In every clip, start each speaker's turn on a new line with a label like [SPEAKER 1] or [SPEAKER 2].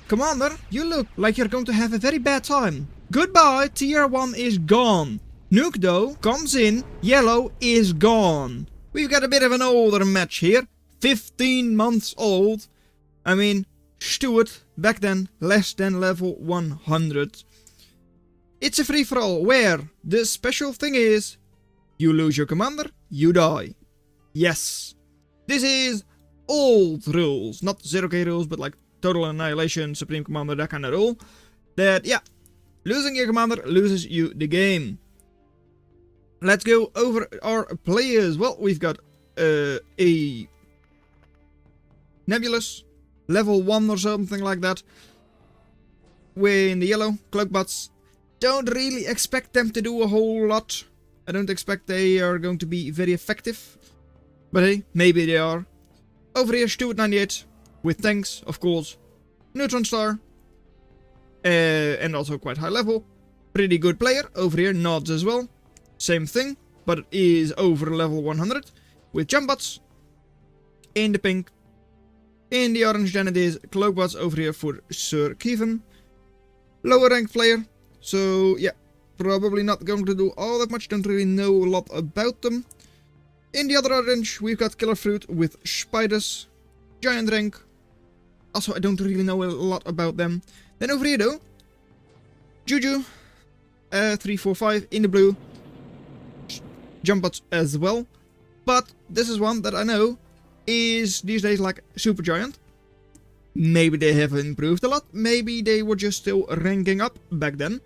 [SPEAKER 1] Commander, you look like you're going to have a very bad time. Goodbye, tier 1 is gone. Nuke though comes in, yellow is gone. We've got a bit of an older match here. 15 months old. I mean, Stuart, back then, less than level 100. It's a free-for-all, where the special thing is, you lose your commander, you die. Yes. This is old rules, not zerok rules, but like total annihilation, supreme commander, that kind of rule. That, yeah, losing your commander loses you the game. Let's go over our players. Well, we've got a Nebulous, level 1 or something like that. We're in the yellow, Cloakbots. Don't really expect them to do a whole lot. I don't expect they are going to be very effective. But hey, maybe they are. Over here, Stuart 98, with tanks, of course. Neutron Star. And also quite high level. Pretty good player. Over here, Nods as well. Same thing, but it is over level 100. With Jumbots. In the pink. In the orange, then it is Cloakbots over here for Sir Kevin. Lower ranked player. So, yeah. Probably not going to do all that much. Don't really know a lot about them. In the other orange, we've got Killer Fruit with Spiders. Giant rank. Also, I don't really know a lot about them. Then over here though, Juju. 3, 4, 5 in the blue. Jumbots as well. But this is one that I know is these days like super giant. Maybe they have improved a lot. Maybe they were just still ranking up back then.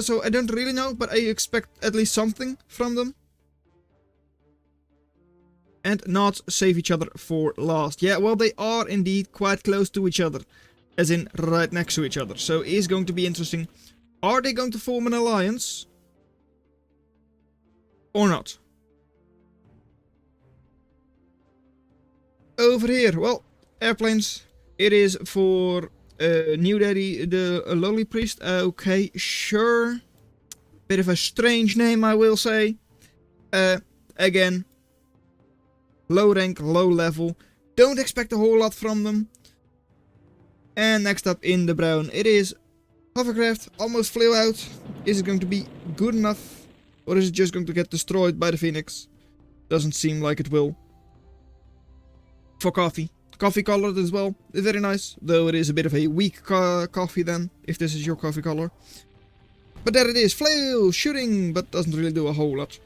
[SPEAKER 1] So I don't really know, but I expect at least something from them. And not save each other for last. Yeah, well, they are indeed quite close to each other. As in, right next to each other. So it is going to be interesting. Are they going to form an alliance? Or not? Over here, well, airplanes. It is for New Daddy, the Lowly Priest. Okay, sure. Bit of a strange name, I will say. Again. Low rank, low level. Don't expect a whole lot from them. And next up in the brown, it is Hovercraft. Almost flew out. Is it going to be good enough? Or is it just going to get destroyed by the Phoenix? Doesn't seem like it will. For coffee. Coffee colored as well. Very nice. Though it is a bit of a weak coffee then. If this is your coffee color. But there it is. Flail. Shooting. But doesn't really do a whole lot.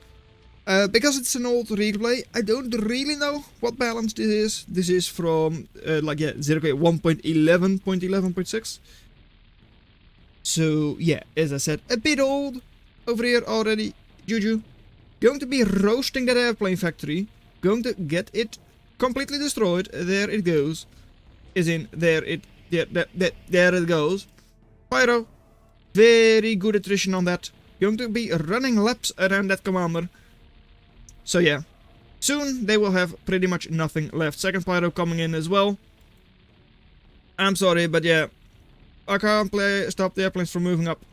[SPEAKER 1] Because it's an old replay, I don't really know what balance this is. This is from, zerok 1.11.11.6. So, yeah, as I said, a bit old. Over here already, Juju. Going to be roasting that airplane factory. Going to get it completely destroyed. There it goes. As in, there it goes. Pyro. Very good attrition on that. Going to be running laps around that commander. So yeah, soon they will have pretty much nothing left. Second Pyro coming in as well. I'm sorry, but yeah, I can't stop the airplanes from moving up.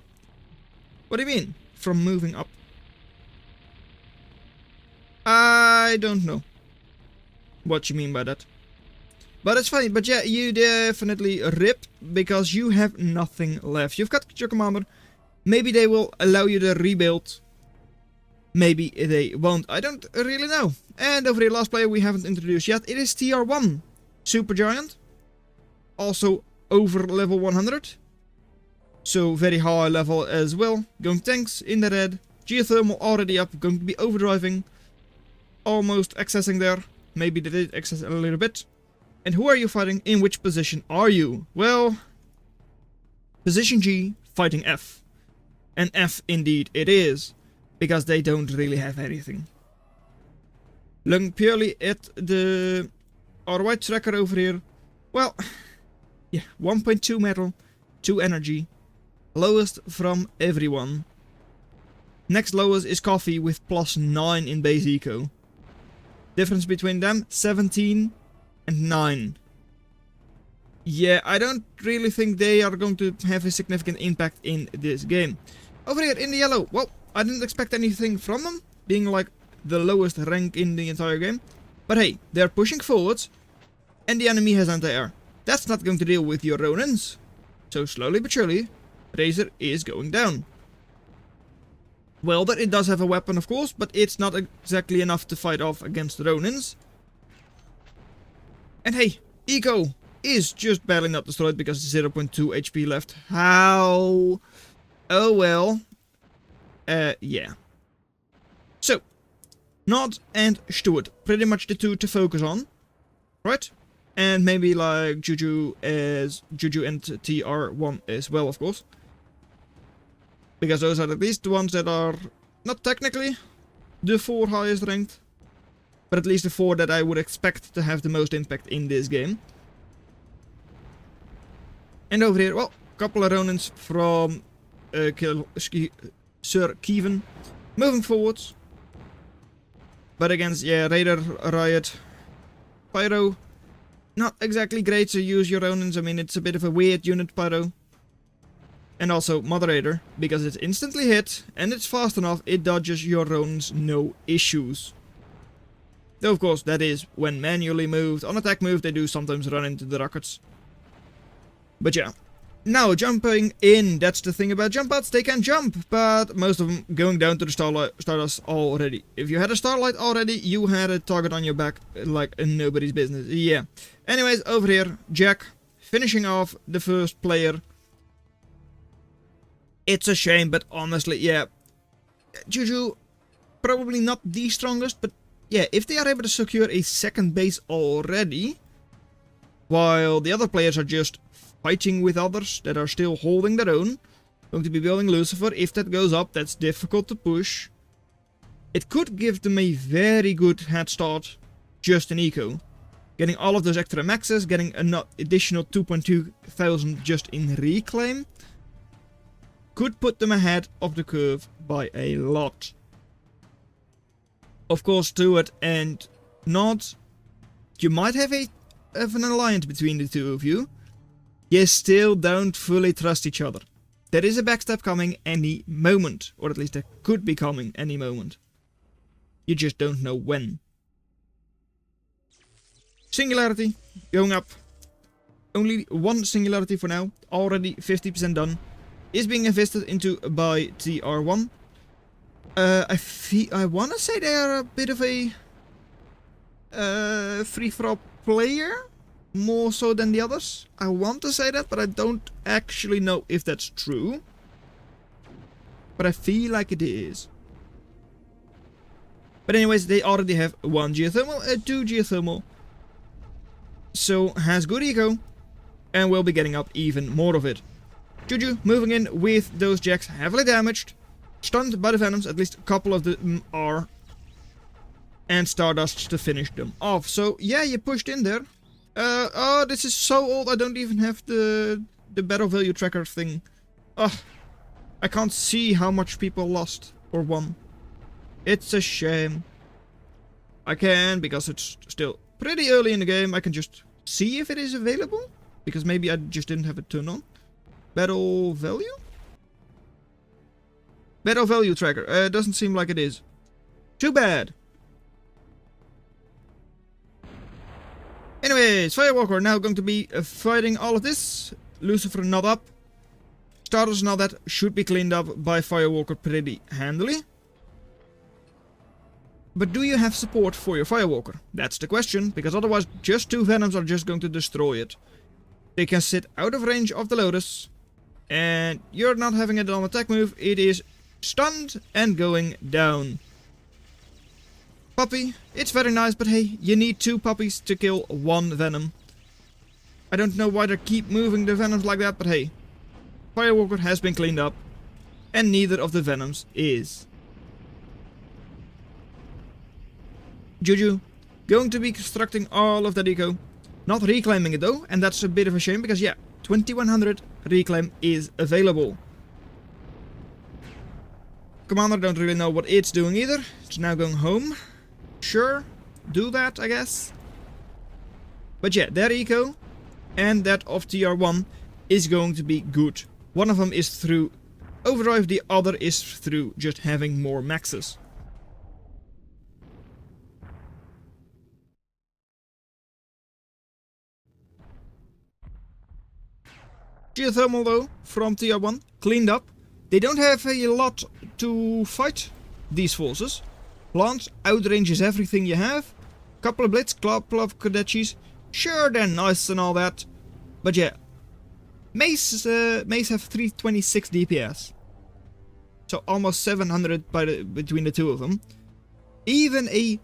[SPEAKER 1] What do you mean, from moving up? I don't know what you mean by that. But it's fine, but yeah, you definitely rip, because you have nothing left. You've got your commander. Maybe they will allow you to rebuild. Maybe they won't. I don't really know. And over here, last player we haven't introduced yet. It is TR1. Supergiant. Also over level 100. So very high level as well. Going tanks in the red. Geothermal already up. Going to be overdriving. Almost accessing there. Maybe they did access a little bit. And who are you fighting? In which position are you? Well, position G, fighting F. And F indeed it is. Because they don't really have anything. Looking purely at our white tracker over here. Well, yeah, 1.2 metal, 2 energy. Lowest from everyone. Next lowest is Coffee with +9 in base eco. Difference between them, 17 and 9. Yeah, I don't really think they are going to have a significant impact in this game. Over here in the yellow, well, I didn't expect anything from them, being like the lowest rank in the entire game. But hey, they're pushing forwards, and the enemy has anti-air. that's not going to deal with your Ronins. So slowly but surely, Razor is going down. Well, that it does have a weapon, of course, but it's not exactly enough to fight off against the Ronins. And hey, Eco is just barely not destroyed because 0.2 HP left. How? Oh well. Yeah. So, Nod and Stuart, pretty much the two to focus on, right? And maybe like Juju and TR1 as well, of course. Because those are at least the ones that are not technically the 4 highest ranked, but at least the 4 that I would expect to have the most impact in this game. And over here, well, a couple of Ronins from Sir Kievan moving forwards. But against, yeah, Raider, Riot, Pyro, not exactly great to use your Ronins. I mean, it's a bit of a weird unit, Pyro. And also Moderator, because it's instantly hit, and it's fast enough, it dodges your Ronins no issues. Though of course, that is when manually moved. On attack move, they do sometimes run into the rockets. But yeah. Now, jumping in, that's the thing about jump outs, they can jump, but most of them going down to the Stardust already. If you had a Starlight already, you had a target on your back like nobody's business. Yeah. Anyways, over here, Jack, finishing off the first player. It's a shame, but honestly, yeah. Juju, probably not the strongest, but yeah, if they are able to secure a second base already, while the other players are just fighting with others that are still holding their own, going to be building Lucifer. If that goes up, that's difficult to push. It could give them a very good head start just in eco. Getting all of those extra maxes, getting an additional 2.2 thousand just in reclaim, could put them ahead of the curve by a lot. Of course, Stuart and Nod, you might have an alliance between the two of you. You still don't fully trust each other. There is a backstab coming any moment, or at least there could be coming any moment. You just don't know when. Singularity, going up. Only one singularity for now, already 50% done. Is being invested into by TR1. I want to say they are a bit of a free-for-all player, more so than the others. I want to say that, but I don't actually know if that's true. But I feel like it is. But anyways, they already have 1 geothermal, 2 geothermal. So has good eco, and will be getting up even more of it. Juju moving in with those jacks heavily damaged. Stunned by the Venoms, at least a couple of them are. And Stardust to finish them off. So yeah, you pushed in there. Oh, this is so old, I don't even have the battle value tracker thing. Ugh. I can't see how much people lost or won. It's a shame. I can, because it's still pretty early in the game, I can just see if it is available. Because maybe I just didn't have it turned on. Battle value? Battle value tracker. Doesn't seem like it is. Too bad. Anyways, Firewalker now going to be fighting all of this. Lucifer not up. Stardust and all that should be cleaned up by Firewalker pretty handily. But do you have support for your Firewalker? That's the question, because otherwise just 2 Venoms are just going to destroy it. They can sit out of range of the Lotus. And you're not having it on attack move, it is stunned and going down. Puppy, it's very nice, but hey, you need 2 puppies to kill 1 Venom. I don't know why they keep moving the Venoms like that, but hey. Firewalker has been cleaned up, and neither of the Venoms is. Juju, going to be constructing all of that eco. Not reclaiming it though, and that's a bit of a shame, because yeah, 2100 reclaim is available. Commander don't really know what it's doing either. It's now going home. Sure, do that, I guess. But yeah, their eco and that of TR1 is going to be good. One of them is through overdrive, the other is through just having more maxes. Geothermal though, from tier 1, cleaned up. They don't have a lot to fight these forces. Plant outranges everything you have. Couple of blitz, couple of Kodachis. Sure, they're nice and all that. But yeah. Mace have 326 DPS. So almost 700 between the two of them. Even a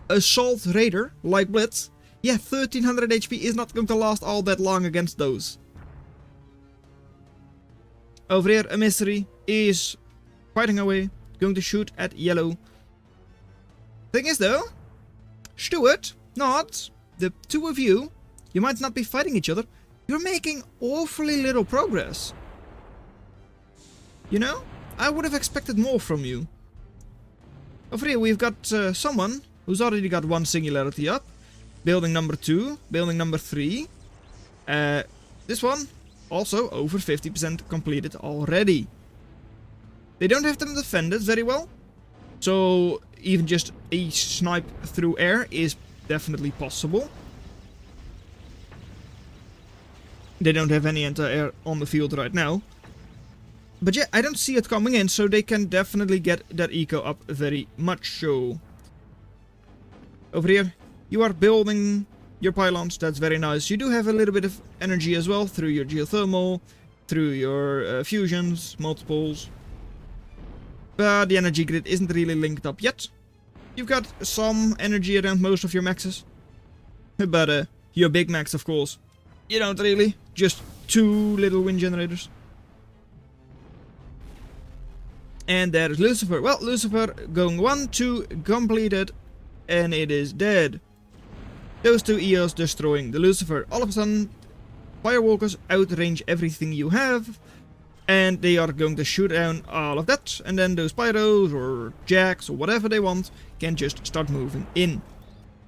[SPEAKER 1] Assault Raider, like Blitz, yeah, 1300 HP is not going to last all that long against those. Over here, a Mystery is fighting away, going to shoot at yellow. Thing is though, Stuart, not, the two of you might not be fighting each other, you're making awfully little progress. You know, I would have expected more from you. Over here we've got someone who's already got one singularity up. Building number 2, building number 3. This one, also over 50% completed already. They don't have them defended very well. So even just a snipe through air is definitely possible. They don't have any anti-air on the field right now. But yeah, I don't see it coming in, so they can definitely get that eco up very much so. Over here, you are building your pylons, that's very nice. You do have a little bit of energy as well through your geothermal, through your fusions, multiples. But the energy grid isn't really linked up yet. You've got some energy around most of your maxes. But your big max, of course, you don't really. Just 2 little wind generators. And there's Lucifer. Well, Lucifer going 1, 2, completed, and it is dead. Those 2 EOs destroying the Lucifer. All of a sudden, Firewalkers outrange everything you have, and they are going to shoot down all of that, and then those Pyros or Jacks or whatever they want can just start moving in.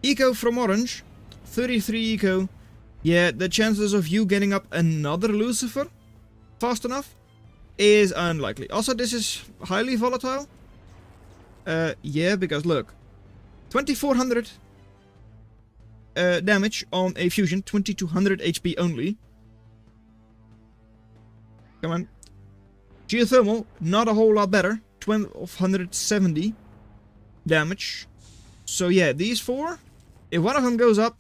[SPEAKER 1] Eco from Orange, 33 eco. Yeah, the chances of you getting up another Lucifer fast enough is unlikely. Also, this is highly volatile. Yeah, because look, 2400 damage on a fusion, 2200 HP only. Come on. Geothermal, not a whole lot better, 1270 damage. So yeah, these 4, if one of them goes up,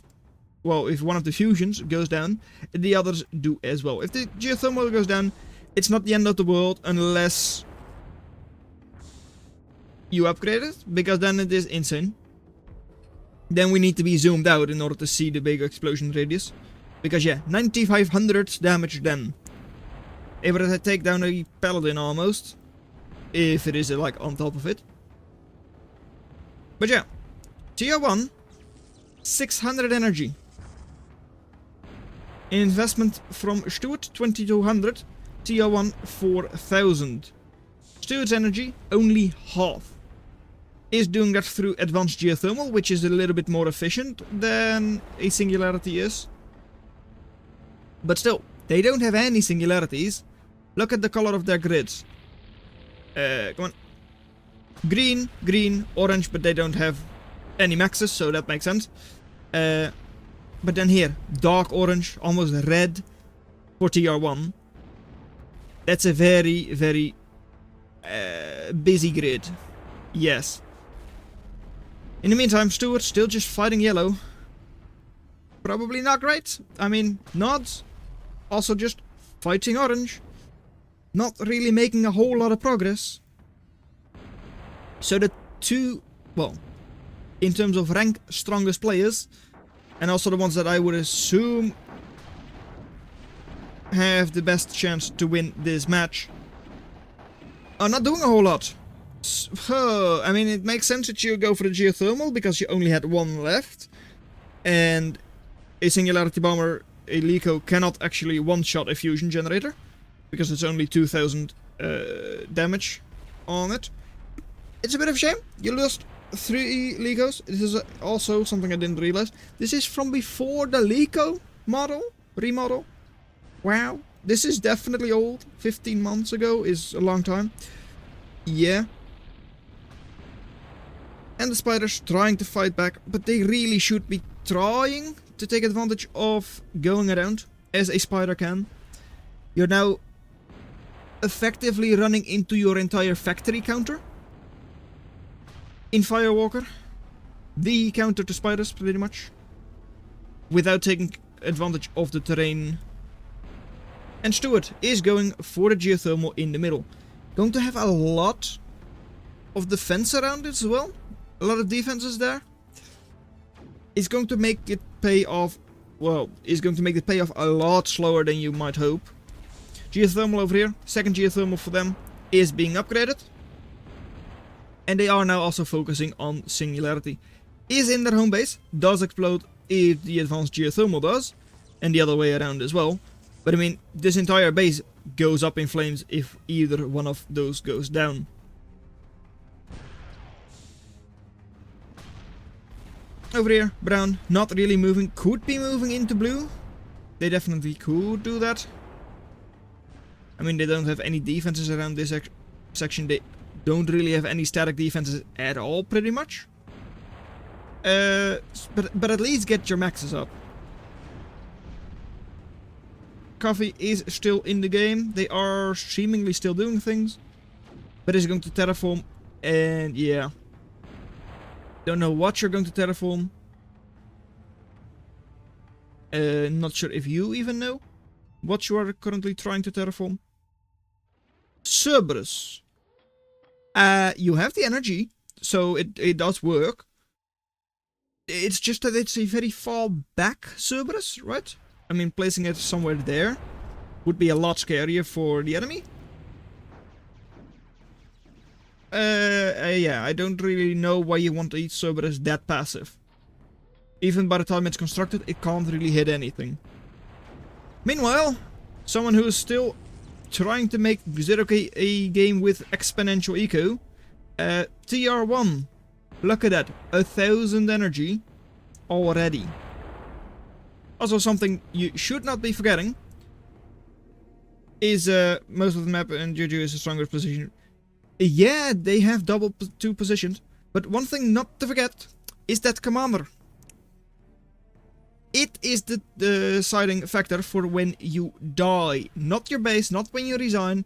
[SPEAKER 1] well, if one of the fusions goes down, the others do as well. If the geothermal goes down, it's not the end of the world unless you upgrade it, because then it is insane. Then we need to be zoomed out in order to see the big explosion radius. Because yeah, 9500 damage then. Able to take down a paladin almost. If it is like on top of it. But yeah, tier 1, 600 energy. Investment from Stuart, 2200. Tier 1, 4000. Stuart's energy, only half. Is doing that through advanced geothermal, which is a little bit more efficient than a singularity is. But still, they don't have any singularities. Look at the color of their grids. Come on. Green, green, orange, but they don't have any maxes, so that makes sense. But then here, dark orange, almost red for tier 1. That's a very, very busy grid. Yes. In the meantime, Stuart still just fighting yellow. Probably not great. I mean, nods. Also just fighting orange. Not really making a whole lot of progress. So the 2, well, in terms of rank, strongest players, and also the ones that I would assume have the best chance to win this match, are not doing a whole lot. I mean, it makes sense that you go for the geothermal because you only had 1 left, and a singularity bomber, a Lico, cannot actually one-shot a fusion generator because it's only 2000 damage on it. It's a bit of a shame. You lost 3 Licos. This is also something I didn't realize. This is from before the Lico remodel. Wow, this is definitely old. 15 months ago is a long time. Yeah. And the spiders trying to fight back, but they really should be trying to take advantage of going around, as a spider can. You're now effectively running into your entire factory counter in Firewalker. The counter to spiders, pretty much. Without taking advantage of the terrain. And Stuart is going for the geothermal in the middle. Going to have a lot of defense around it as well. A lot of defenses there. It's going to make it pay off. Well, it's going to make it pay off a lot slower than you might hope. Geothermal over here. Second geothermal for them is being upgraded. And they are now also focusing on Singularity. Is in their home base. Does explode if the advanced geothermal does. And the other way around as well. But I mean, this entire base goes up in flames if either one of those goes down. Over here, brown, not really moving. Could be moving into blue. They definitely could do that. I mean, they don't have any defenses around this section. They don't really have any static defenses at all, pretty much. But at least get your maxes up. Coffee is still in the game. They are seemingly still doing things. But is going to terraform. And yeah. Don't know what you're going to terraform. Not sure if you even know what you are currently trying to terraform. Cerberus. You have the energy, so it does work. It's just that it's a very far back Cerberus, right? I mean, placing it somewhere there would be a lot scarier for the enemy. Yeah, I don't really know why you want to eat Cerberus that passive. Even by the time it's constructed, it can't really hit anything. Meanwhile, someone who is still trying to make zerok a game with exponential eco. TR1. Look at that. 1000 energy already. Also something you should not be forgetting is most of the map and Juju is a stronger position. Yeah, they have double 2 positions, but one thing not to forget is that commander. It is the deciding factor for when you die. Not your base, not when you resign.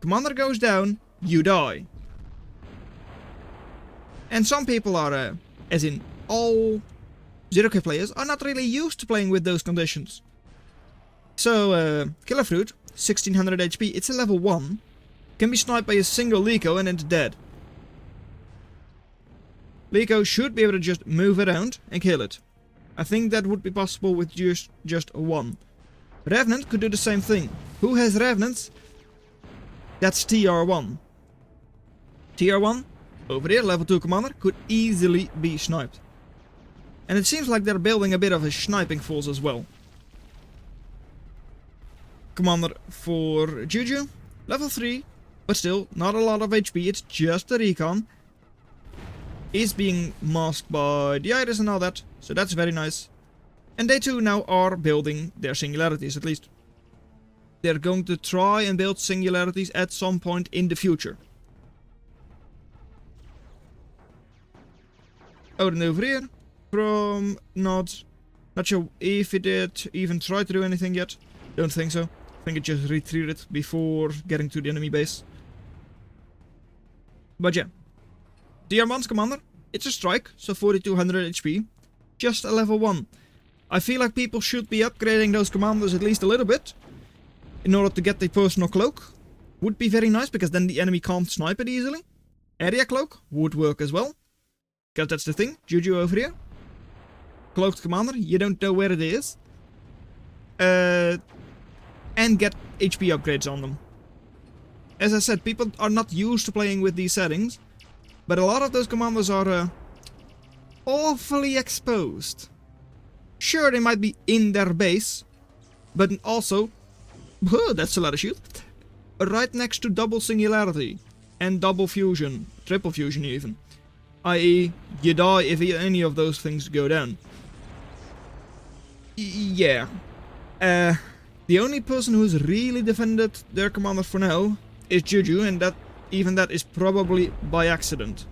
[SPEAKER 1] Commander goes down, you die. And some people are, as in all zerok players, are not really used to playing with those conditions. So, Killer Fruit, 1600 HP, it's a level 1. Can be sniped by a single Lico and it's dead. Lico should be able to just move around and kill it. I think that would be possible with just one. Revenant could do the same thing. Who has Revenants? That's TR1. TR1, over there, level 2 commander, could easily be sniped. And it seems like they're building a bit of a sniping force as well. Commander for Juju, level 3, but still not a lot of HP, it's just a recon. Is being masked by the iris and all that, so that's very nice. And they too now are building their singularities, at least. They're going to try and build singularities at some point in the future. Odin over here, from not sure if it did even try to do anything yet. Don't think so. I think it just retreated before getting to the enemy base. But yeah. TR1's commander, it's a strike, so 4200 HP. Just a level 1. I feel like people should be upgrading those commanders at least a little bit. In order to get the personal cloak. Would be very nice, because then the enemy can't snipe it easily. Area cloak would work as well. Because that's the thing. Juju over here. Cloaked commander, you don't know where it is. And get HP upgrades on them. As I said, people are not used to playing with these settings. But a lot of those commanders are awfully exposed. Sure, they might be in their base. But also, that's a lot of shoot. Right next to double singularity. And double fusion. Triple fusion even. I.e., you die if any of those things go down. Yeah. The only person who's really defended their commander for now is Juju, and even that is probably by accident.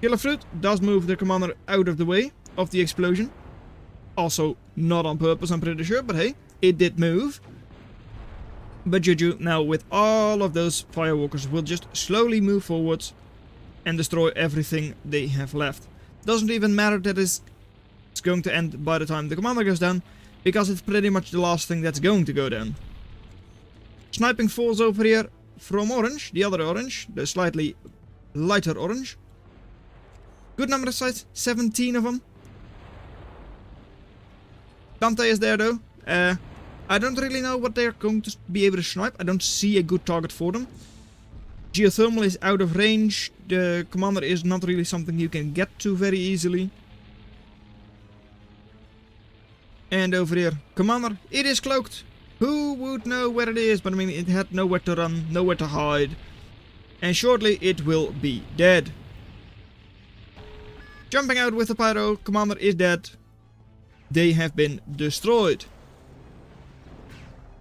[SPEAKER 1] Killer Fruit does move their commander out of the way of the explosion. Also, not on purpose, I'm pretty sure, but hey, it did move. But Juju, now with all of those firewalkers, will just slowly move forwards and destroy everything they have left. Doesn't even matter that it's going to end by the time the commander goes down, because it's pretty much the last thing that's going to go down. Sniping falls over here from orange, the other orange, the slightly lighter orange. Good number of sites, 17 of them. Dante is there though. I don't really know what they're going to be able to snipe. I don't see a good target for them. Geothermal is out of range. The commander is not really something you can get to very easily. And over here, commander, it is cloaked. Who would know where it is? But I mean, it had nowhere to run, nowhere to hide. And shortly it will be dead. Jumping out with the pyro, commander is dead. They have been destroyed.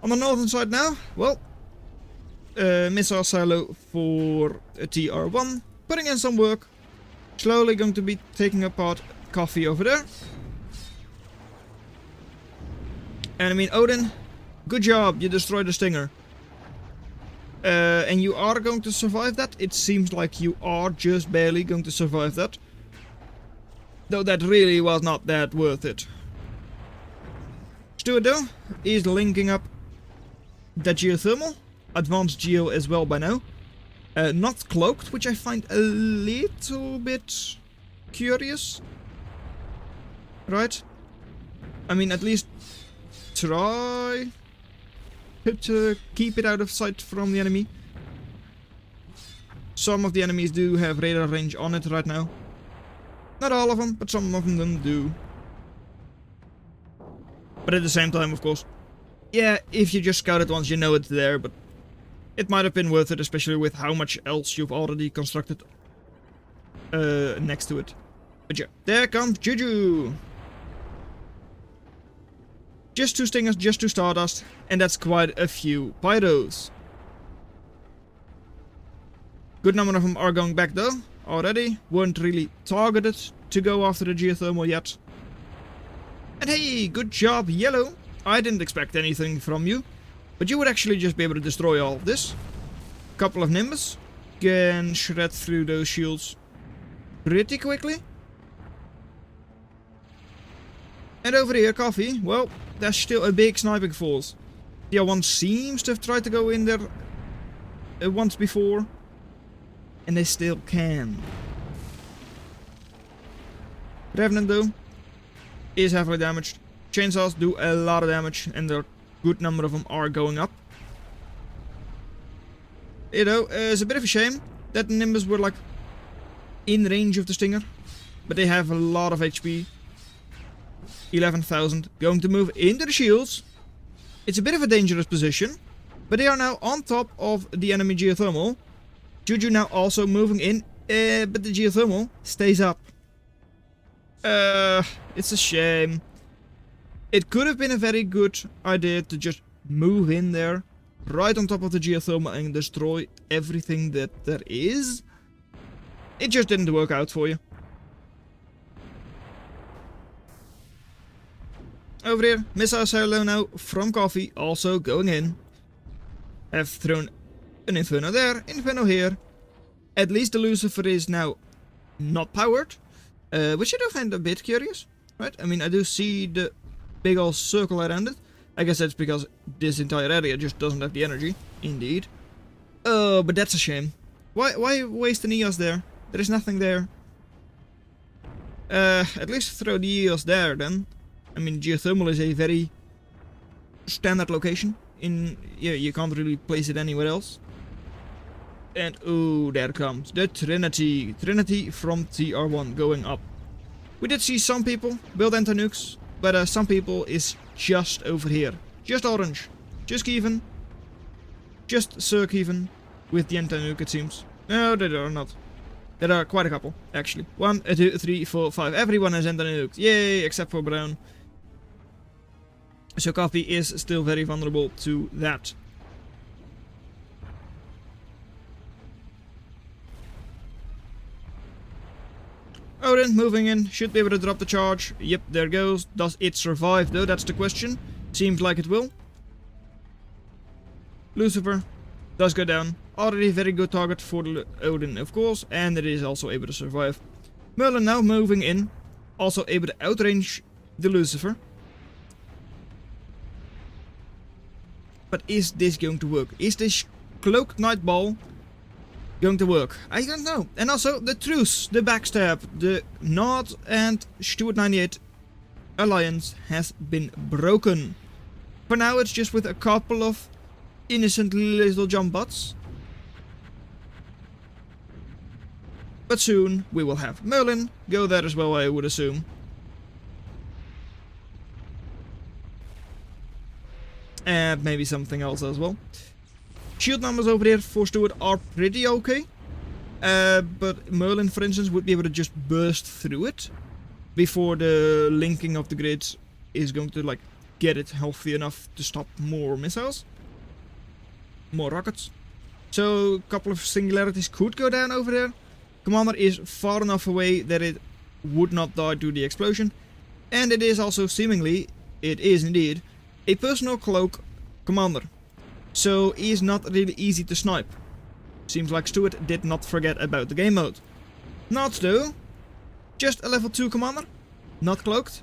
[SPEAKER 1] On the northern side now, well, missile silo for a TR1, putting in some work. Slowly going to be taking apart coffee over there. And I mean, Odin, good job, you destroyed the Stinger. And you are going to survive that. It seems like you are just barely going to survive that. Though that really was not that worth it. Stuart though is linking up that geothermal. Advanced geo as well by now. Not cloaked, which I find a little bit curious. Right? I mean, at least try to keep it out of sight from the enemy. Some of the enemies do have radar range on it right now. Not all of them, but some of them do. But at the same time, of course, yeah, if you just scout it once, you know it's there, but it might have been worth it, especially with how much else you've already constructed next to it. But yeah, there comes Juju! Just 2 Stingers, just 2 Stardust, and that's quite a few Pyros. Good number of them are going back though, already. Weren't really targeted to go after the geothermal yet. And hey, good job, Yellow! I didn't expect anything from you, but you would actually just be able to destroy all of this. Couple of Nimbus can shred through those shields pretty quickly. And over here, Coffee, well, there's still a big sniping force. The other one seems to have tried to go in there once before, and they still can. Revenant though is heavily damaged. Chainsaws do a lot of damage, and a good number of them are going up. You know, it's a bit of a shame that the Nimbus were like in range of the Stinger, but they have a lot of HP. 11,000, going to move into the shields. It's a bit of a dangerous position, but they are now on top of the enemy geothermal. Juju now also moving in, but the geothermal stays up. It's a shame. It could have been a very good idea to just move in there, right on top of the geothermal, and destroy everything that there is. It just didn't work out for you. Over here, missile silo now from Coffee, also going in. Have thrown an Inferno there, Inferno here. At least the Lucifer is now not powered, which I do find a bit curious, right? I mean, I do see the big old circle around it. I guess that's because this entire area just doesn't have the energy, indeed. Oh, but that's a shame. Why waste an EOS there? There is nothing there. At least throw the EOS there then. I mean, geothermal is a very standard location. Yeah, you can't really place it anywhere else. And oh, there comes the Trinity. Trinity from TR1 going up. We did see some people build anti-nukes, but some people is just over here. Just orange. Just Kievan. Just Sir Kievan with the anti-nuke, it seems. No, there are not. There are quite a couple, actually. 1, 2, 3, 4, 5. Everyone has anti-nuked. Yay, except for Brown. So Coffee is still very vulnerable to that. Odin moving in, should be able to drop the charge. Yep, there goes. Does it survive though? That's the question. Seems like it will. Lucifer does go down. Already a very good target for the Odin, of course, and it is also able to survive. Merlin now moving in, also able to outrange the Lucifer. But is this going to work? Is this Cloaked Night Ball going to work? I don't know. And also the truce, the backstab, the Nod and Stuart 98 alliance has been broken. For now it's just with a couple of innocent little jump bots. But soon we will have Merlin go there as well, I would assume. And maybe something else as well. Shield numbers over there for Stuart are pretty okay. But Merlin, for instance, would be able to just burst through it before the linking of the grids is going to like get it healthy enough to stop more missiles. More rockets. So a couple of singularities could go down over there. Commander is far enough away that it would not die to the explosion. And it is also seemingly, it is indeed, a personal cloak commander. So he is not really easy to snipe. Seems like Stuart did not forget about the game mode. Not though. Just a level 2 commander. Not cloaked.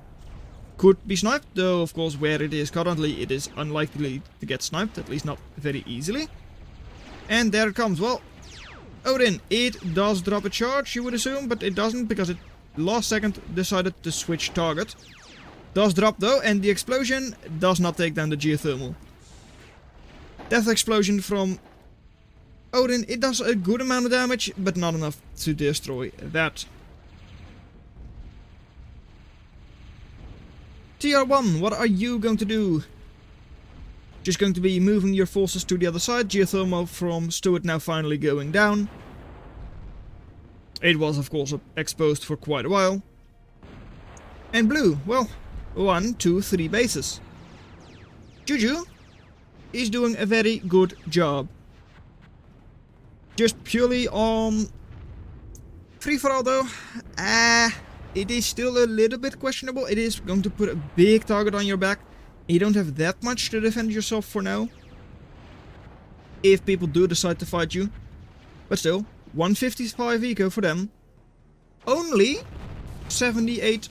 [SPEAKER 1] Could be sniped, though of course where it is currently it is unlikely to get sniped, at least not very easily. And there it comes. Well, Odin, it does drop a charge, you would assume, but it doesn't because it last second decided to switch target. Does drop though, and the explosion does not take down the geothermal. Death explosion from Odin, it does a good amount of damage, but not enough to destroy that. TR1, what are you going to do? Just going to be moving your forces to the other side. Geothermal from Stuart now finally going down. It was of course exposed for quite a while. And blue, well, 1, 2, 3 bases. Juju is doing a very good job. Just purely on free-for-all though, it is still a little bit questionable. It is going to put a big target on your back. You don't have that much to defend yourself for now. If people do decide to fight you. But still, 155 eco for them. Only 78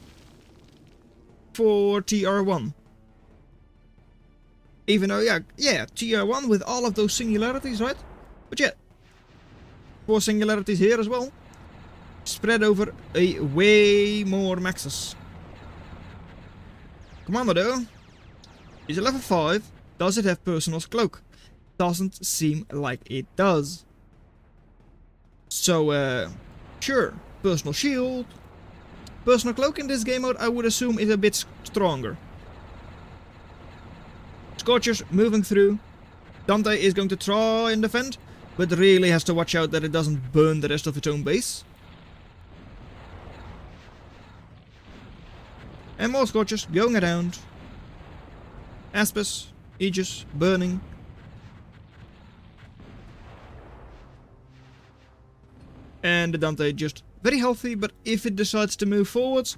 [SPEAKER 1] for TR1. Even though, yeah, TR1 with all of those singularities, right? But yeah, 4 singularities here as well. Spread over a way more maxes. Commander though is a level 5. Does it have personal cloak? Doesn't seem like it does. So sure, personal shield. Personal cloak in this game mode I would assume is a bit stronger. Scorchers moving through. Dante is going to try and defend, but really has to watch out that it doesn't burn the rest of its own base. And more Scorchers going around. Aspis, Aegis, burning. And the Dante just very healthy, but if it decides to move forwards,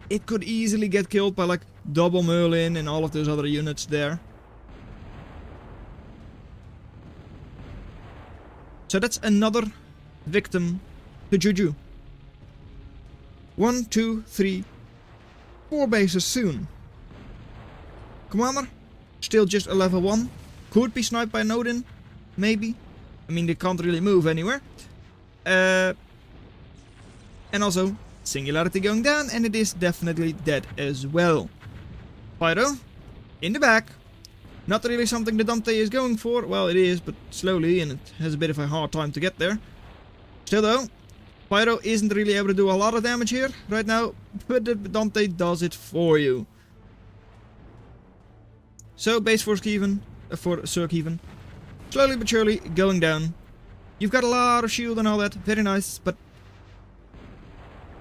[SPEAKER 1] it could easily get killed by like double Merlin and all of those other units there. So that's another victim to Juju. 1, 2, 3, 4 bases soon. Commander, still just a level 1. Could be sniped by an Odin, maybe. I mean, they can't really move anywhere. And also, singularity going down, and it is definitely dead as well. Pyro, in the back. Not really something the Dante is going for. Well, it is, but slowly, and it has a bit of a hard time to get there. Still though, Pyro isn't really able to do a lot of damage here right now, but the Dante does it for you. So, base for Zerok even. Slowly but surely going down. You've got a lot of shield and all that, very nice, but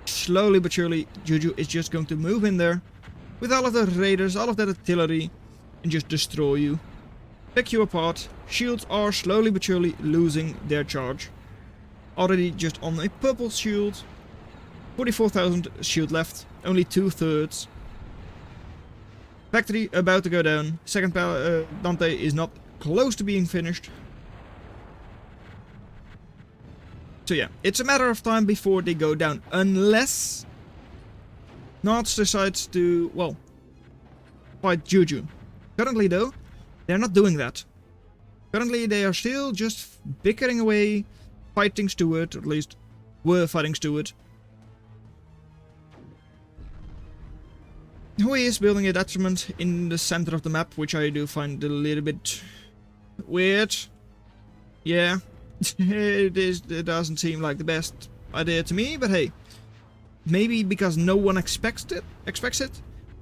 [SPEAKER 1] slowly but surely Juju is just going to move in there with all of the raiders, all of that artillery, and just destroy you. Pick you apart. Shields are slowly but surely losing their charge. Already just on a purple shield. 44,000 shield left. Only 2/3. Factory about to go down. Second Dante is not close to being finished. So yeah, it's a matter of time before they go down. Unless Nods decides to, well, fight Juju. Currently though, they're not doing that. Currently they are still just bickering away, fighting Stuart, or at least were fighting Stuart. Who is building a detriment in the center of the map, which I do find a little bit weird. Yeah, it doesn't seem like the best idea to me, but hey. Maybe because no one expects it,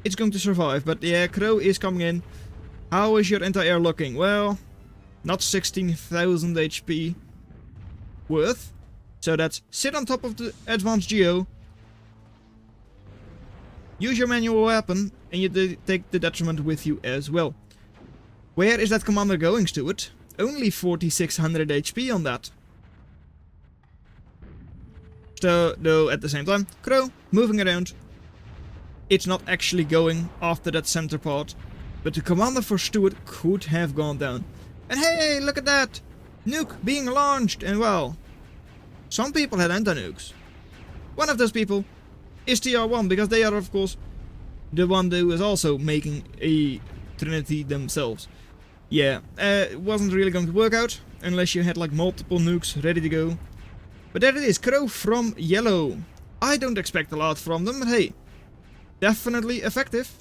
[SPEAKER 1] it's going to survive. But yeah, Crow is coming in. How is your anti-air looking? Well, not 16,000 HP worth. So that's sit on top of the advanced geo. Use your manual weapon, and you take the detriment with you as well. Where is that commander going, Stuart? Only 4600 HP on that. So, though, at the same time, Crow, moving around. It's not actually going after that center part. But the commander for Stuart could have gone down. And hey, look at that! Nuke being launched, and well, some people had anti-nukes. One of those people is TR1, because they are, of course, the one who is also making a Trinity themselves. Yeah, it wasn't really going to work out, unless you had like multiple nukes ready to go. But there it is, Crow from Yellow. I don't expect a lot from them, but hey, definitely effective.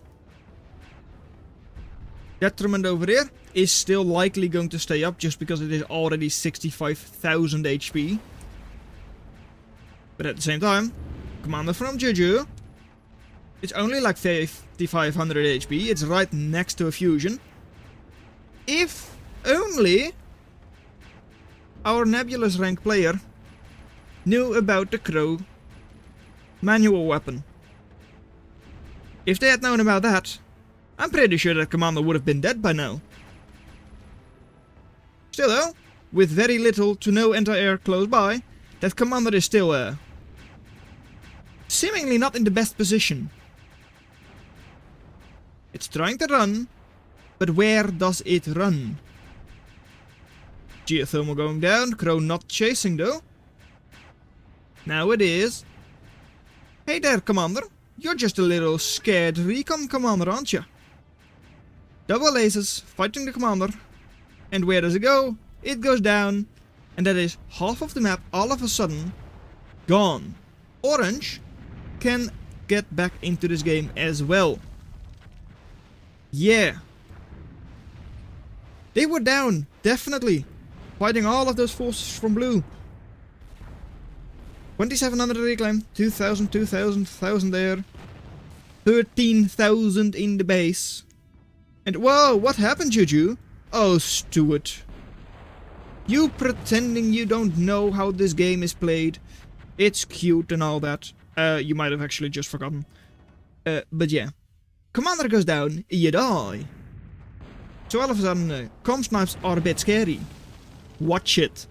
[SPEAKER 1] Detriment over there is still likely going to stay up, just because it is already 65,000 HP. But at the same time, commander from Juju, it's only like 5,500 HP, it's right next to a fusion. If only our Nebulous rank player knew about the Crow manual weapon. If they had known about that, I'm pretty sure that commander would have been dead by now. Still though, with very little to no anti-air close by, that commander is still seemingly not in the best position. It's trying to run, but where does it run? Geothermal going down, Crow not chasing though. Now it is. Hey there, commander. You're just a little scared recon commander, aren't you? Double lasers, fighting the commander. And where does it go? It goes down. And that is half of the map all of a sudden gone. Orange can get back into this game as well. Yeah. They were down, definitely. Fighting all of those forces from blue. 2,700 reclaim, 2,000, 2,000, 1,000 there. 13,000 in the base. And whoa, what happened, Juju? Oh, Stuart. You pretending you don't know how this game is played. It's cute and all that. You might have actually just forgotten. But yeah. Commander goes down, you die. So all of a sudden, comm snipes are a bit scary. Watch it.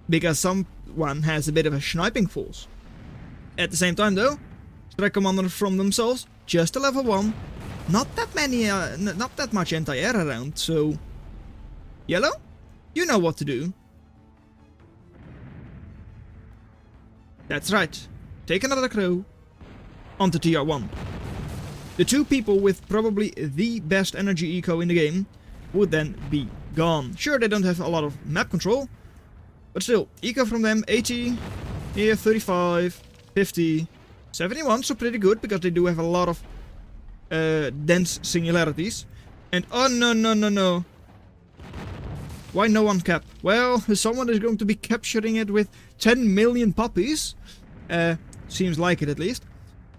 [SPEAKER 1] Because someone has a bit of a sniping force. At the same time though, strike commander from themselves, just a level 1. Not that many, not that much anti-air around, so... Yellow? You know what to do. That's right. Take another Crow onto TR1. The two people with probably the best energy eco in the game would then be gone. Sure, they don't have a lot of map control, but still, eco from them 80, here 35, 50, 71, so pretty good because they do have a lot of dense singularities. And oh no. Why no one cap? Well, someone is going to be capturing it with 10 million puppies. Seems like it at least.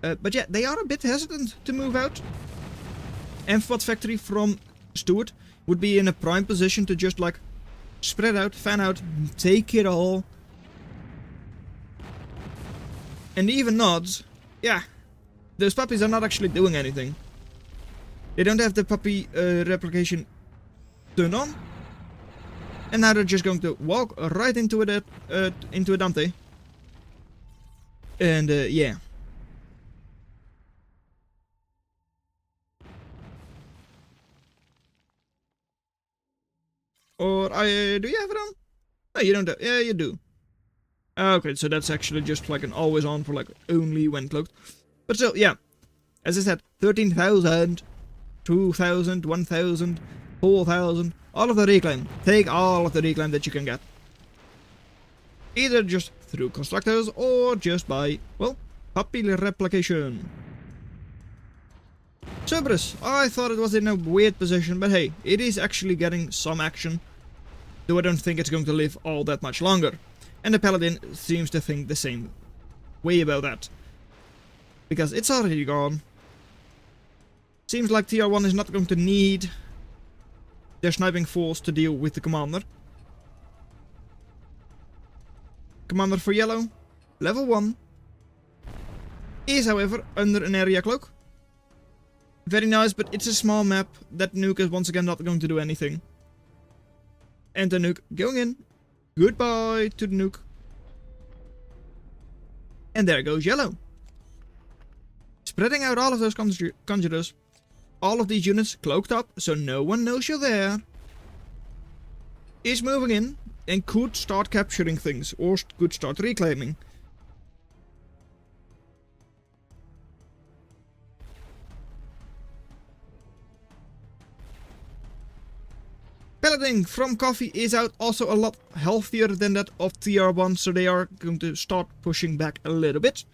[SPEAKER 1] But yeah, they are a bit hesitant to move out. Amphibot Factory from Stuart would be in a prime position to just like spread out, fan out, take it all. And even Nods, yeah, those puppies are not actually doing anything. They don't have the puppy replication turned on. And now they're just going to walk right into a Dante. And yeah. Or do you have it on? No, you don't. Yeah, you do. Okay, so that's actually just like an always on for like only when cloaked. But still, yeah. As I said, 13,000, 2,000, 1,000, 4,000. All of the reclaim. Take all of the reclaim that you can get. Either just through constructors or just by, well, puppy replication. Cerberus. I thought it was in a weird position, but hey, it is actually getting some action. Though I don't think it's going to live all that much longer. And the Paladin seems to think the same way about that. Because it's already gone. Seems like TR1 is not going to need their sniping force to deal with the commander. Commander for yellow, level 1, is however under an area cloak. Very nice, but it's a small map. That nuke is once again not going to do anything. And the nuke going in. Goodbye to the nuke. And there goes yellow. Spreading out all of those conjurers. All of these units cloaked up, so no one knows you're there. Is moving in and could start capturing things, or could start reclaiming. Paladin from Coffee is out, also a lot healthier than that of TR1, so they are going to start pushing back a little bit.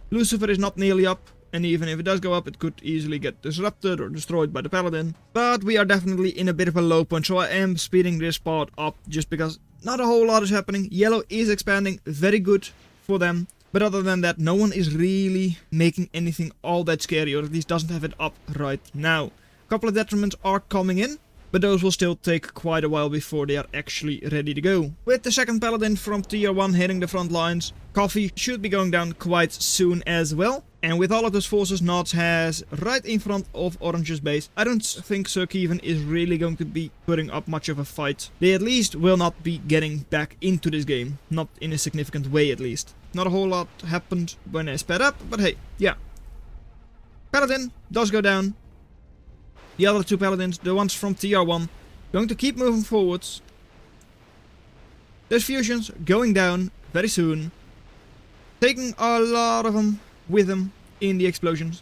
[SPEAKER 1] Lucifer is not nearly up, and even if it does go up, it could easily get disrupted or destroyed by the Paladin. But we are definitely in a bit of a low point, so I am speeding this part up just because not a whole lot is happening. Yellow is expanding, very good for them. But other than that, no one is really making anything all that scary, or at least doesn't have it up right now. A couple of detriments are coming in, but those will still take quite a while before they are actually ready to go. With the second Paladin from tier 1 hitting the front lines, Coffee should be going down quite soon as well. And with all of those forces Nods has right in front of Orange's base, I don't think Sirkeven is really going to be putting up much of a fight. They at least will not be getting back into this game, not in a significant way at least. Not a whole lot happened when they sped up, but hey, yeah. Paladin does go down. The other two Paladins, the ones from TR1, going to keep moving forwards. Those fusions going down very soon. Taking a lot of them with them in the explosions.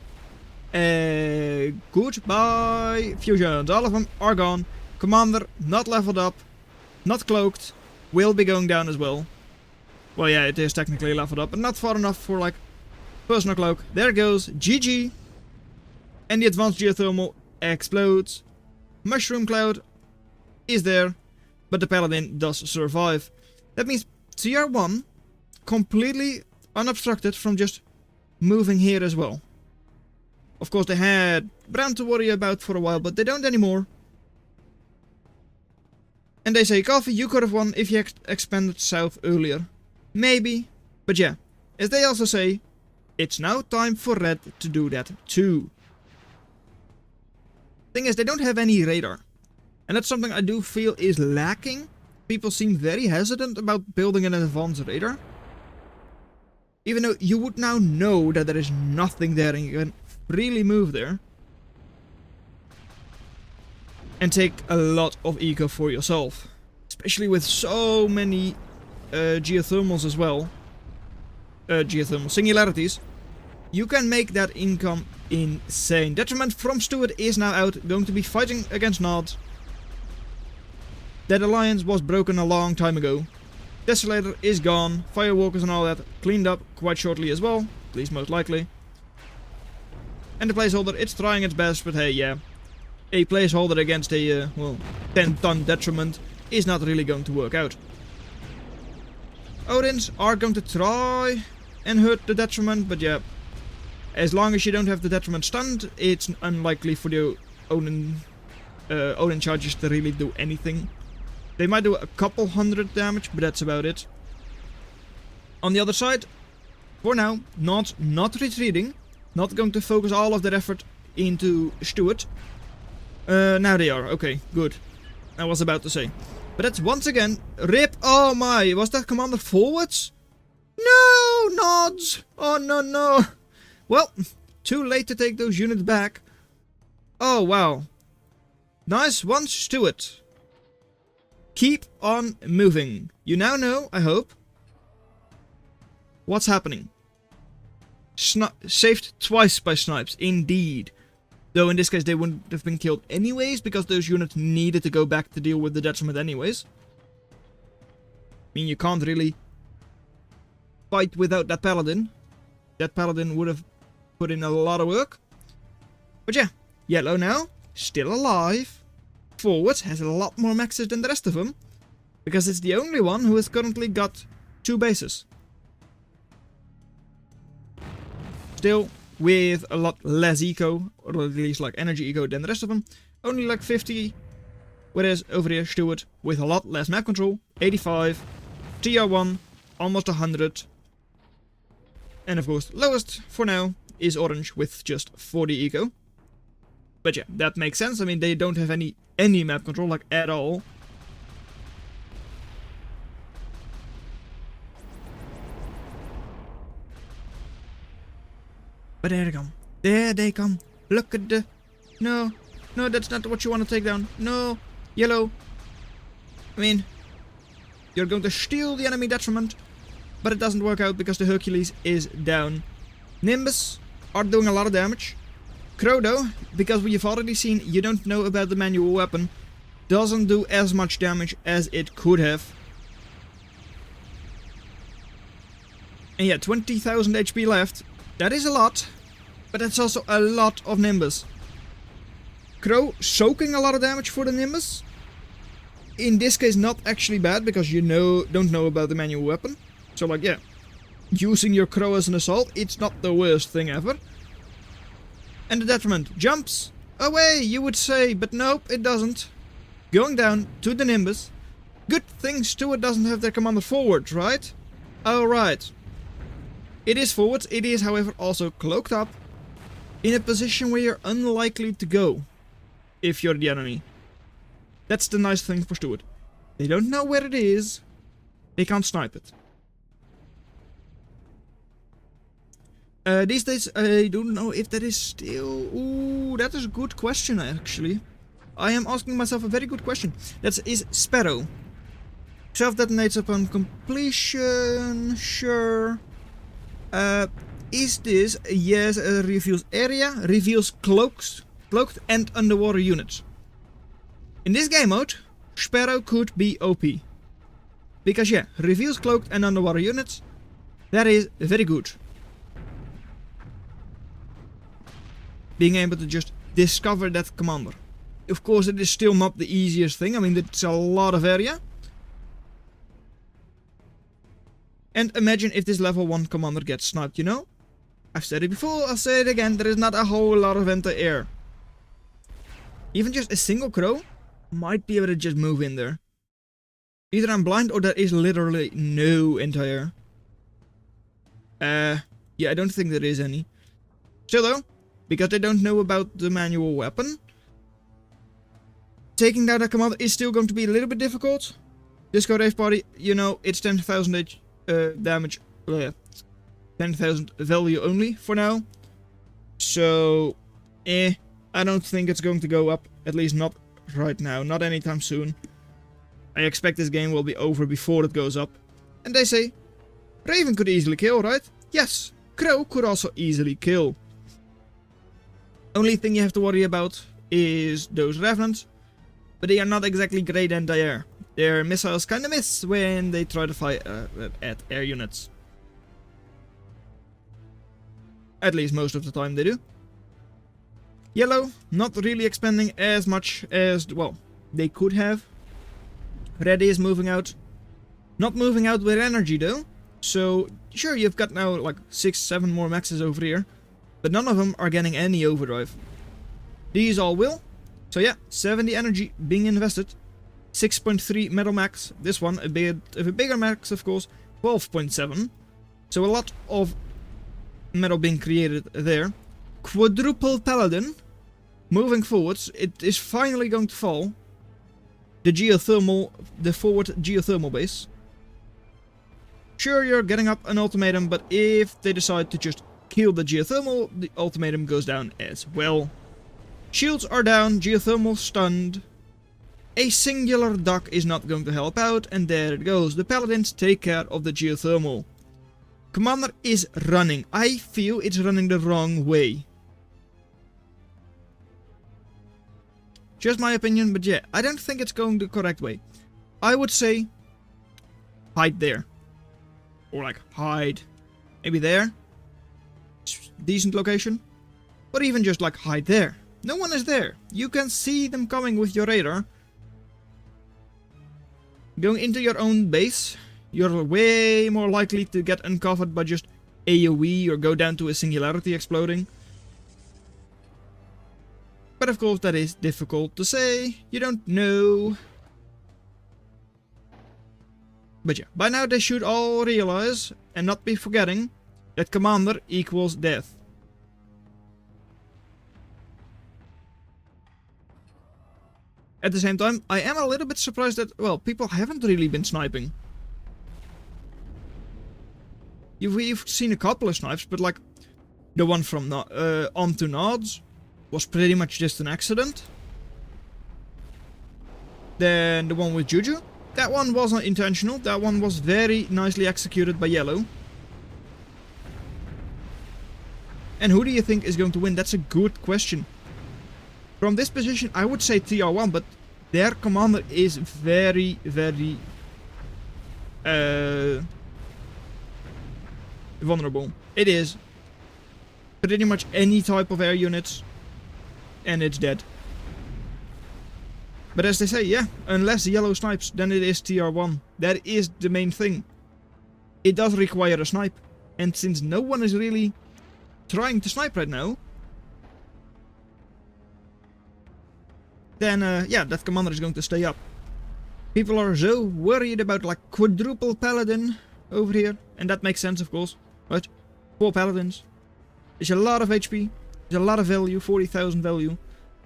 [SPEAKER 1] Goodbye fusions. All of them are gone. Commander not leveled up, not cloaked, will be going down as well. Well, yeah, it is technically leveled up, but not far enough for like personal cloak. There goes GG. And the advanced geothermal explodes. Mushroom cloud is there, but the Paladin does survive. That means TR1 completely unobstructed from just moving here as well. Of course, they had Brown to worry about for a while, but they don't anymore. And they say, Coffee, you could have won if you expanded south earlier. Maybe, but yeah, as they also say, it's now time for Red to do that too. Thing is, they don't have any radar, and that's something I do feel is lacking. People seem very hesitant about building an advanced radar, even though you would now know that there is nothing there and you can freely move there and take a lot of eco for yourself, especially with so many geothermals as well, geothermal singularities. You can make that income insane. Detriment from Stuart is now out, going to be fighting against Nod. That alliance was broken a long time ago. Desolator is gone, Firewalkers and all that cleaned up quite shortly as well, at least most likely. And the placeholder, it's trying its best, but hey, yeah. A placeholder against a, well, 10-ton detriment is not really going to work out. Odins are going to try and hurt the detriment, but yeah. As long as you don't have the detriment stunned, it's unlikely for the Odin charges to really do anything. They might do a couple hundred damage, but that's about it. On the other side, for now, not retreating. Not going to focus all of their effort into Stuart. Now they are. Okay, good. I was about to say. But that's once again, RIP. Oh my, was that commander forwards? No, Nods. Oh no, no. Well, too late to take those units back. Oh, wow. Nice one, Stuart. Keep on moving. You now know, I hope, what's happening. Saved twice by snipes, indeed. Though in this case they wouldn't have been killed anyways, because those units needed to go back to deal with the detriment anyways. I mean, you can't really fight without that paladin. That paladin would have put in a lot of work. But yeah, yellow now, still alive. Forward has a lot more maxes than the rest of them, because it's the only one who has currently got 2 bases. Still with a lot less eco, or at least like energy eco than the rest of them. Only like 50, whereas over here Stuart with a lot less map control, 85, TR1 almost 100. And of course lowest for now is orange with just 40 eco. But yeah, that makes sense. I mean, they don't have any map control, like, at all. But there they come. There they come. Look at the... No. No, that's not what you want to take down. No. Yellow. I mean, you're going to steal the enemy detriment. But it doesn't work out because the Hercules is down. Nimbus are doing a lot of damage. Crow, though, because we've already seen you don't know about the manual weapon, doesn't do as much damage as it could have. And yeah, 20,000 HP left. That is a lot, but that's also a lot of Nimbus. Crow soaking a lot of damage for the Nimbus. In this case, not actually bad, because you don't know about the manual weapon. So like, yeah, using your Crow as an assault, it's not the worst thing ever. And the detriment jumps away, you would say, but nope, it doesn't. Going down to the Nimbus. Good thing Stuart doesn't have their commander forward, right? Alright. It is forward, it is however also cloaked up, in a position where you're unlikely to go, if you're the enemy. That's the nice thing for Stuart. They don't know where it is, they can't snipe it. These days, I don't know if that is still... Ooh, that is a good question, actually. I am asking myself a very good question. That is Sparrow. Self-detonates upon completion, sure. Is this? Yes, reveals area, reveals cloaked and underwater units. In this game mode, Sparrow could be OP. Because yeah, reveals cloaked and underwater units. That is very good. Being able to just discover that commander. Of course, it is still not the easiest thing. I mean, it's a lot of area. And imagine if this level 1 commander gets sniped, you know? I've said it before, I'll say it again, there is not a whole lot of anti-air. Even just a single crow might be able to just move in there. Either I'm blind or there is literally no anti-air. Yeah, I don't think there is any. Still though, because they don't know about the manual weapon, taking down that commander is still going to be a little bit difficult. Disco Rave Party, you know, it's 10,000 damage, 10,000 value only for now. So, I don't think it's going to go up, at least not right now, not anytime soon. I expect this game will be over before it goes up. And they say, Raven could easily kill, right? Yes, Crow could also easily kill. Only thing you have to worry about is those Revenants, but they are not exactly great anti-air. Their missiles kinda miss when they try to fire at air units. At least most of the time they do. Yellow, not really expanding as much as, well, they could have. Red is moving out. Not moving out with energy though. So, sure, you've got now like 6-7 more maxes over here. But none of them are getting any overdrive. These all will. So yeah, 70 energy being invested. 6.3 metal max. This one a bigger max, of course. 12.7. So a lot of metal being created there. Quadruple paladin. Moving forwards, it is finally going to fall. The forward geothermal base. Sure, you're getting up an ultimatum, but if they decide to just kill the geothermal, the ultimatum goes down as well. Shields are down, geothermal stunned. A singular duck is not going to help out, and there it goes. The paladins take care of the geothermal. Commander is running. I feel it's running the wrong way. Just my opinion, but yeah, I don't think it's going the correct way. I would say hide there. Or like hide maybe there. Decent location. Or even just like hide there. No one is there. You can see them coming with your radar. Going into your own base, you're way more likely to get uncovered by just AoE or go down to a singularity exploding. But of course that is difficult to say. You don't know. But yeah, by now they should all realize and not be forgetting that commander equals death. At the same time, I am a little bit surprised that, well, people haven't really been sniping. We've seen a couple of snipes, but like the one from On to Nods was pretty much just an accident. Then the one with Juju, that one wasn't intentional, that one was very nicely executed by Yellow. And who do you think is going to win? That's a good question. From this position, I would say TR1, but their commander is very, very vulnerable. It is. Pretty much any type of air units, and it's dead. But as they say, yeah, unless Yellow snipes, then it is TR1. That is the main thing. It does require a snipe. And since no one is really trying to snipe right now, then yeah, that commander is going to stay up. People are so worried about like quadruple paladin over here, and that makes sense of course. But 4 paladins, there's a lot of HP, there's a lot of value, 40,000 value. I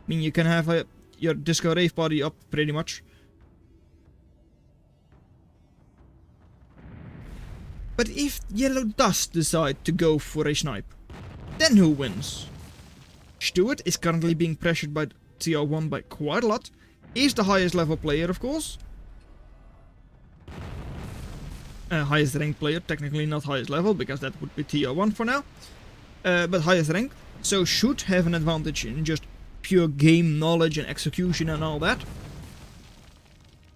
[SPEAKER 1] mean, you can have your disco rave party up pretty much. But if Yellow does decide to go for a snipe, then who wins? Stuart is currently being pressured by TR1 by quite a lot. He's the highest level player, of course. Highest ranked player, technically not highest level, because that would be TR1 for now. But highest rank, so should have an advantage in just pure game knowledge and execution and all that.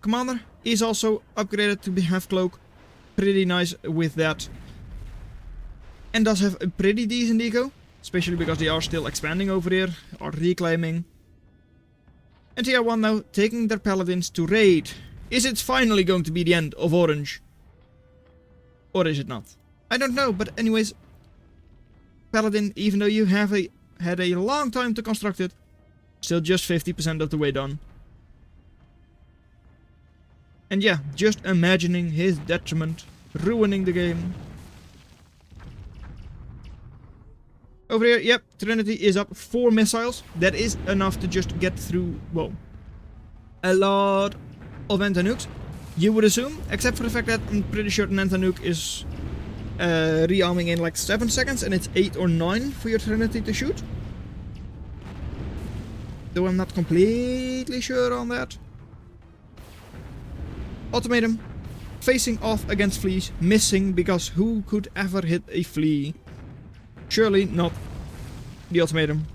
[SPEAKER 1] Commander is also upgraded to have cloak. Pretty nice with that. And does have a pretty decent eco, especially because they are still expanding over here, or reclaiming. And TR1 now taking their paladins to raid. Is it finally going to be the end of Orange? Or is it not? I don't know, but anyways, Paladin, even though you have had a long time to construct it, still just 50% of the way done. And yeah, just imagining his detriment, ruining the game. Over here, yep, Trinity is up 4 missiles. That is enough to just get through, well, a lot of anti-nukes, you would assume. Except for the fact that I'm pretty sure an anti-nuke is rearming in like 7 seconds and it's 8 or 9 for your Trinity to shoot. Though I'm not completely sure on that. Ultimatum, facing off against fleas, missing because who could ever hit a flea? Surely not the ultimatum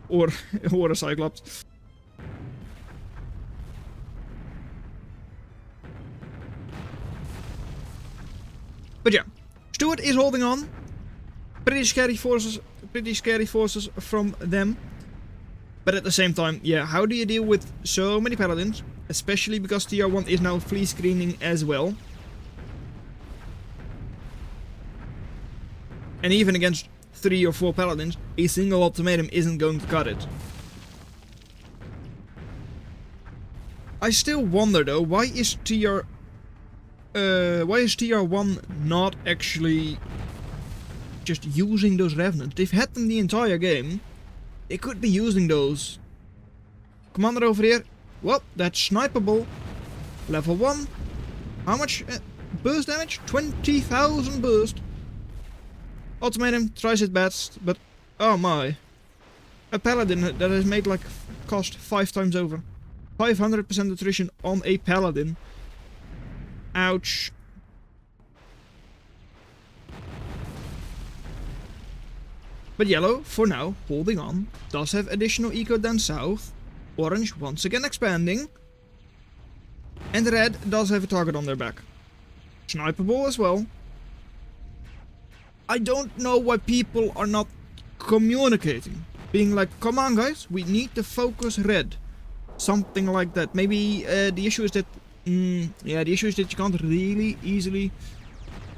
[SPEAKER 1] or a Cyclops. But yeah, Stuart is holding on. Pretty scary forces from them. But at the same time, yeah, how do you deal with so many paladins? Especially because TR1 is now flea screening as well. And even against 3 or 4 paladins, a single ultimatum isn't going to cut it. I still wonder though, why is TR1 not actually just using those revenants? They've had them the entire game. They could be using those. Commander over here. Well, that's snipeable. Level 1. How much burst damage? 20,000 burst. Ultimatum tries its best, but oh my. a paladin that is made like cost 5 times over. 500% attrition on a paladin. Ouch. But yellow, for now, holding on, does have additional eco down south. Orange once again expanding. And red does have a target on their back. Sniperable as well. I don't know why people are not communicating. Being like, come on guys, we need to focus red. Something like that. Maybe the issue is that... yeah, the issue is that you can't really easily...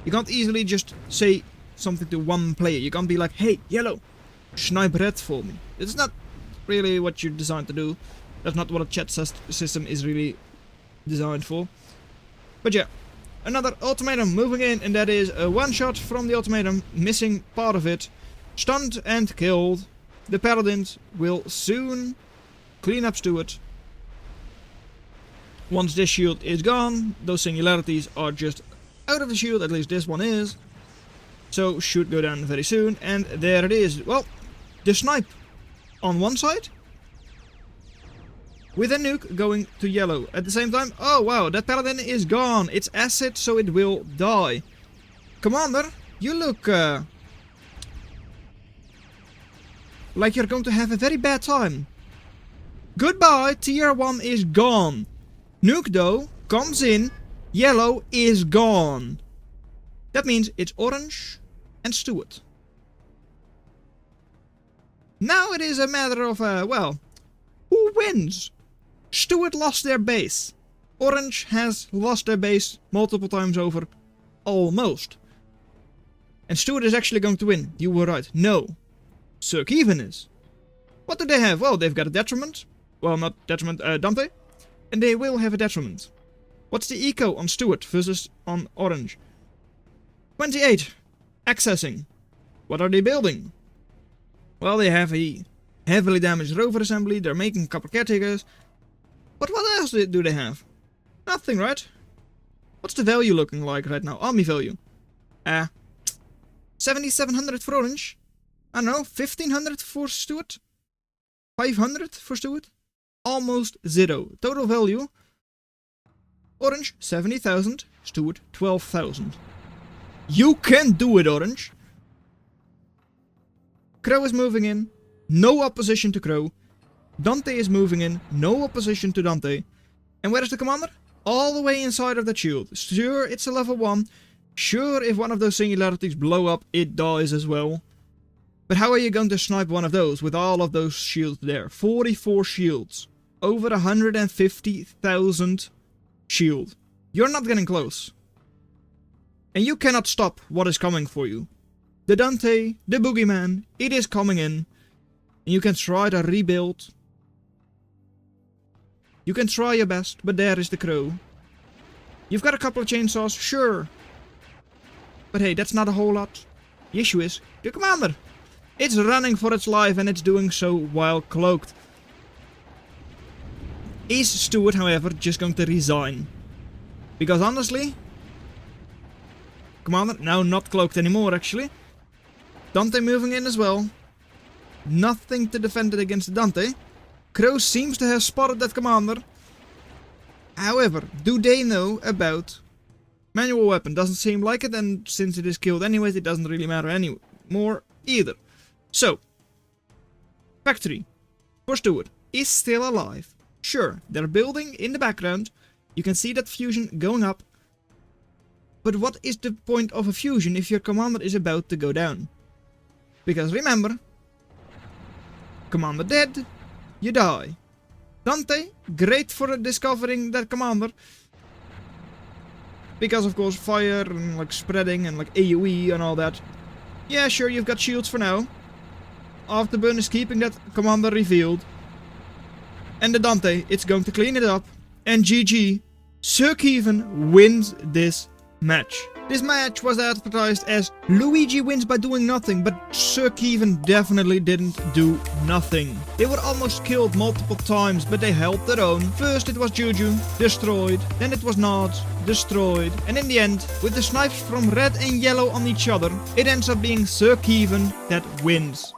[SPEAKER 1] You can't easily just say something to one player. You can't be like, hey, yellow, snipe red for me. It's not really what you're designed to do. That's not what a chat system is really designed for. But yeah, another ultimatum moving in, and that is a one shot from the ultimatum, missing part of it. Stunned and killed. The paladins will soon clean up Stuart. Once this shield is gone, those singularities are just out of the shield, at least this one is. So should go down very soon, and there it is. Well, the snipe on one side, with a nuke going to yellow. At the same time, oh wow, that paladin is gone. It's acid, so it will die. Commander, you look like you're going to have a very bad time. Goodbye, tier 1 is gone. Nuke though comes in, yellow is gone. That means it's orange and Stuart. Now it is a matter of, well, who wins? Stuart lost their base. Orange has lost their base multiple times over. Almost. And Stuart is actually going to win. You were right. No. Zerok even is. What do they have? Well, they've got a detriment. Well, not detriment, Dante. And they will have a detriment. What's the eco on Stuart versus on orange? 28. Accessing. What are they building? Well, they have a heavily damaged rover assembly. They're making a couple caretakers. But what else do they have? Nothing, right? What's the value looking like right now? Army value. 7,700 for orange. I don't know, 1,500 for Stuart. 500 for Stuart. Almost zero. Total value. Orange, 70,000. Stuart, 12,000. You can do it, Orange. Crow is moving in. No opposition to Crow. Dante is moving in. No opposition to Dante. And where is the commander? All the way inside of that shield. Sure, it's a level 1. Sure, if one of those singularities blow up, it dies as well. But how are you going to snipe one of those with all of those shields there? 44 shields. Over 150,000 shield. You're not getting close. And you cannot stop what is coming for you. The Dante, the boogeyman, it is coming in. And you can try to rebuild. You can try your best, but there is the crow. You've got a couple of chainsaws, sure. But hey, that's not a whole lot. The issue is, the commander. It's running for its life and it's doing so while cloaked. Is Stuart, however, just going to resign? Because honestly... Commander, now not cloaked anymore actually. Dante moving in as well. Nothing to defend it against Dante. Crow seems to have spotted that commander. However, do they know about manual weapon? Doesn't seem like it, and since it is killed anyways, it doesn't really matter anymore either. So, factory for Stuart is still alive. Sure, they're building in the background. You can see that fusion going up. But what is the point of a fusion if your commander is about to go down? Because remember, commander dead, you die. Dante, great for discovering that commander. Because of course fire and like spreading and like AoE and all that. Yeah, sure, you've got shields for now. Afterburn is keeping that commander revealed. And the Dante, it's going to clean it up. And GG, Zerok even wins this match. This match was advertised as Luigi wins by doing nothing, but Zerok even definitely didn't do nothing. They were almost killed multiple times, but they held their own. First it was Juju, destroyed, then it was Nods, destroyed, and in the end, with the snipes from red and yellow on each other, it ends up being Zerok even that wins.